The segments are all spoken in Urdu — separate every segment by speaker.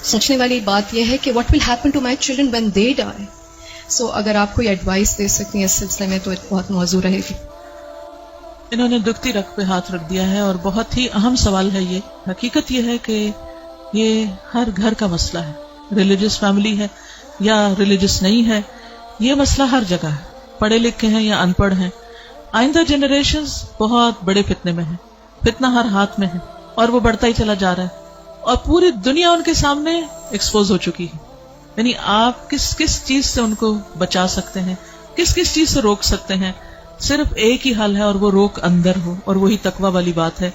Speaker 1: سوچنے والی بات یہ ہے کہ what will happen to my children when they die. So اگر آپ کوئی ایڈوائس دے سکتی ہیں اس سلسلے میں تو بہت موزوں رہے گی.
Speaker 2: انہوں نے دکھتی رگ پہ ہاتھ رکھ دیا ہے اور بہت ہی اہم سوال ہے یہ. حقیقت یہ ہے کہ یہ ہر گھر کا مسئلہ ہے, ریلیجس فیملی ہے یا ریلیجس نہیں ہے, یہ مسئلہ ہر جگہ ہے, پڑھے لکھے ہیں یا ان پڑھ ہیں. آئندہ جنریشنز بہت بڑے فتنے میں ہیں, فتنہ ہر ہاتھ میں ہے اور وہ بڑھتا ہی چلا جا رہا ہے اور پوری دنیا ان کے سامنے ایکسپوز ہو چکی ہے. یعنی آپ کس کس چیز سے ان کو بچا سکتے ہیں, کس کس چیز سے روک سکتے ہیں. صرف ایک ہی حل ہے اور وہ روک اندر ہو, اور وہی تقویٰ والی بات ہے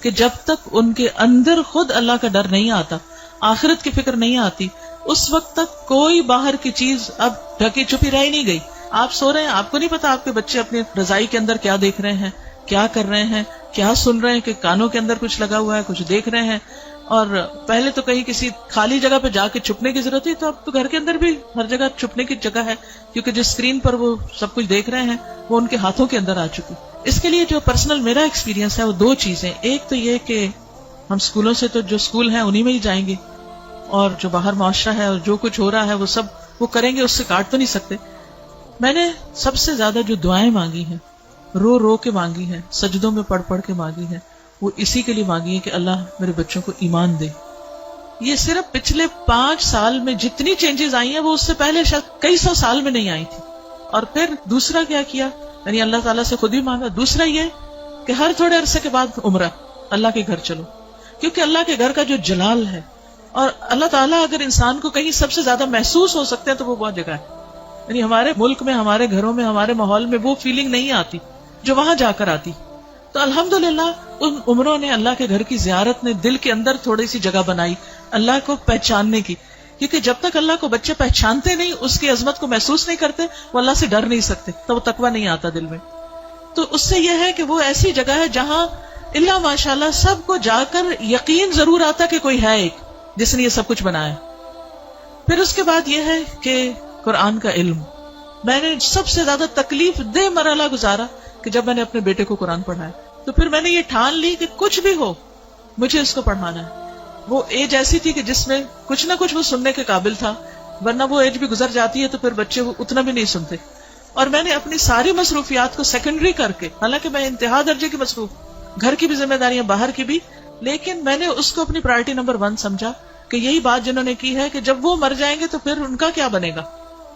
Speaker 2: کہ جب تک ان کے اندر خود اللہ کا ڈر نہیں آتا, آخرت کی فکر نہیں آتی, اس وقت تک کوئی باہر کی چیز اب ڈھکی چھپی رہ ہی نہیں گئی. آپ سو رہے ہیں, آپ کو نہیں پتا آپ کے بچے اپنی رضائی کے اندر کیا دیکھ رہے ہیں, کیا کر رہے ہیں, کیا سن رہے ہیں, کہ کانوں کے اندر کچھ لگا ہوا ہے, کچھ دیکھ رہے ہیں. اور پہلے تو کہیں کسی خالی جگہ پہ جا کے چھپنے کی ضرورت ہے, تو اب تو گھر کے اندر بھی ہر جگہ چھپنے کی جگہ ہے, کیونکہ جس اسکرین پر وہ سب کچھ دیکھ رہے ہیں وہ ان کے ہاتھوں کے اندر آ چکی. اس کے لیے جو پرسنل میرا ایکسپیرینس ہے وہ دو چیزیں. ایک تو یہ کہ ہم اسکولوں سے تو جو اسکول ہیں انہی میں ہی جائیں گے, اور جو باہر معاشرہ ہے اور جو کچھ ہو رہا ہے وہ سب وہ کریں گے, اس سے کاٹ تو نہیں سکتے. میں نے سب سے زیادہ جو دعائیں مانگی ہیں, رو رو کے مانگی ہیں, سجدوں میں پڑھ پڑھ کے مانگی ہیں, وہ اسی کے لیے مانگی ہے کہ اللہ میرے بچوں کو ایمان دے. یہ صرف پچھلے 5 سال میں جتنی چینجز آئی ہیں وہ اس سے پہلے شاید کئی 100 سال میں نہیں آئی تھی. اور پھر دوسرا کیا کیا, یعنی اللہ تعالیٰ سے خود ہی مانگا. دوسرا یہ کہ ہر تھوڑے عرصے کے بعد عمرہ, اللہ کے گھر چلو, کیونکہ اللہ کے گھر کا جو جلال ہے, اور اللہ تعالیٰ اگر انسان کو کہیں سب سے زیادہ محسوس ہو سکتے ہیں تو وہ بہت جگہ ہے. یعنی ہمارے ملک میں, ہمارے گھروں میں, ہمارے ماحول میں وہ فیلنگ نہیں آتی جو وہاں جا کر آتی. تو الحمدللہ ان عمروں نے, اللہ کے گھر کی زیارت نے دل کے اندر تھوڑی سی جگہ بنائی اللہ کو پہچاننے کی. کیونکہ جب تک اللہ کو بچے پہچانتے نہیں, اس کی عظمت کو محسوس نہیں کرتے, وہ اللہ سے ڈر نہیں سکتے, تو وہ تقویٰ نہیں آتا دل میں. تو اس سے یہ ہے کہ وہ ایسی جگہ ہے جہاں اللہ ماشاءاللہ سب کو جا کر یقین ضرور آتا کہ کوئی ہے ایک جس نے یہ سب کچھ بنایا. پھر اس کے بعد یہ ہے کہ قرآن کا علم. میں نے سب سے زیادہ تکلیف دہ مرحلہ گزارا کہ جب میں نے اپنے بیٹے کو قرآن پڑھایا, تو پھر میں نے یہ ٹھان لی کہ کچھ بھی ہو مجھے اس کو پڑھانا ہے. وہ ایج ایسی تھی کہ جس میں کچھ نہ کچھ وہ سننے کے قابل تھا, ورنہ وہ ایج بھی گزر جاتی ہے تو پھر بچے وہ اتنا بھی نہیں سنتے. اور میں نے اپنی ساری مصروفیات کو سیکنڈری کر کے, حالانکہ میں انتہا درجے کی مصروف, گھر کی بھی ذمہ داریاں, باہر کی بھی, لیکن میں نے اس کو اپنی پرائرٹی نمبر 1 سمجھا کہ یہی بات جنہوں نے کی ہے کہ جب وہ مر جائیں گے تو پھر ان کا کیا بنے گا.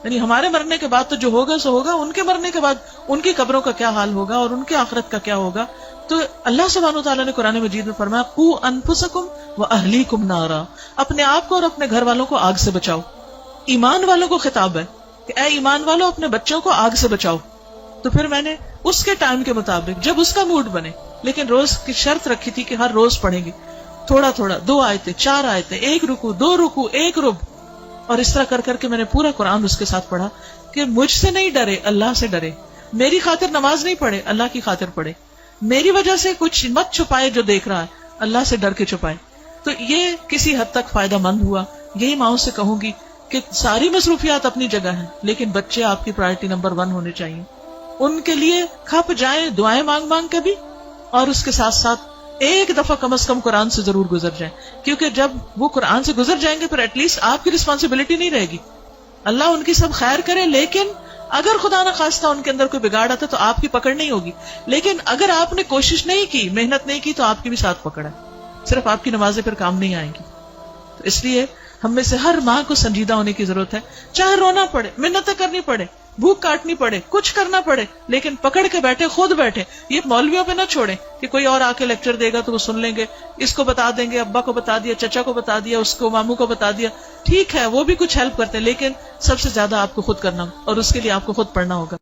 Speaker 2: یعنی ہمارے مرنے کے بعد تو جو ہوگا سو ہوگا, ان کے مرنے کے بعد ان کی قبروں کا کیا حال ہوگا اور ان کی آخرت کا کیا ہوگا. تو اللہ سبحانہ وتعالیٰ نے قرآن مجید میں فرمایا, قو انفسکم واہلیکم نارا, اپنے آپ کو اور اپنے گھر والوں کو آگ سے بچاؤ. ایمان والوں کو خطاب ہے کہ اے ایمان والوں اپنے بچوں کو آگ سے بچاؤ. تو پھر میں نے اس کے ٹائم کے مطابق, جب اس کا موڈ بنے, لیکن روز کی شرط رکھی تھی کہ ہر روز پڑھیں گے تھوڑا تھوڑا, 2 آیتیں 4 آیتیں, 1 رکوع 2 رکوع 1 رب, اور اس طرح کر کر کے میں نے پورا قرآن اس کے ساتھ پڑھا کہ مجھ سے نہیں ڈرے, اللہ سے ڈرے. میری خاطر نماز نہیں پڑھے, اللہ کی خاطر پڑھے. میری وجہ سے کچھ مت چھپائے جو دیکھ رہا ہے, اللہ سے ڈر کے چھپائے. تو یہ کسی حد تک فائدہ مند ہوا. یہی ماؤں سے کہوں گی کہ ساری مصروفیات اپنی جگہ ہیں, لیکن بچے آپ کی پرائرٹی نمبر 1 ہونے چاہیے. ان کے لیے کھپ جائیں دعائیں مانگ مانگ کے بھی, اور اس کے ساتھ ساتھ ایک دفعہ کم از کم قرآن سے ضرور گزر جائیں, کیونکہ جب وہ قرآن سے گزر جائیں گے پھر ایٹ لیسٹ آپ کی رسپانسبلٹی نہیں رہے گی. اللہ ان کی سب خیر کرے, لیکن اگر خدا نہ خواستہ ان کے اندر کوئی بگاڑ آتا تو آپ کی پکڑ نہیں ہوگی. لیکن اگر آپ نے کوشش نہیں کی, محنت نہیں کی, تو آپ کی بھی ساتھ پکڑ ہے, صرف آپ کی نمازیں پھر کام نہیں آئیں گی. تو اس لیے ہم میں سے ہر ماں کو سنجیدہ ہونے کی ضرورت ہے. چاہے رونا پڑے, محنتیں کرنی پڑے, بھوک کاٹنی پڑے, کچھ کرنا پڑے, لیکن پکڑ کے بیٹھے, خود بیٹھے. یہ مولویوں پہ نہ چھوڑیں کہ کوئی اور آ کے لیکچر دے گا تو وہ سن لیں گے, اس کو بتا دیں گے, ابا کو بتا دیا, چچا کو بتا دیا, اس کو ماموں کو بتا دیا. ٹھیک ہے وہ بھی کچھ ہیلپ کرتے ہیں, لیکن سب سے زیادہ آپ کو خود کرنا, اور اس کے لیے آپ کو خود پڑھنا ہوگا.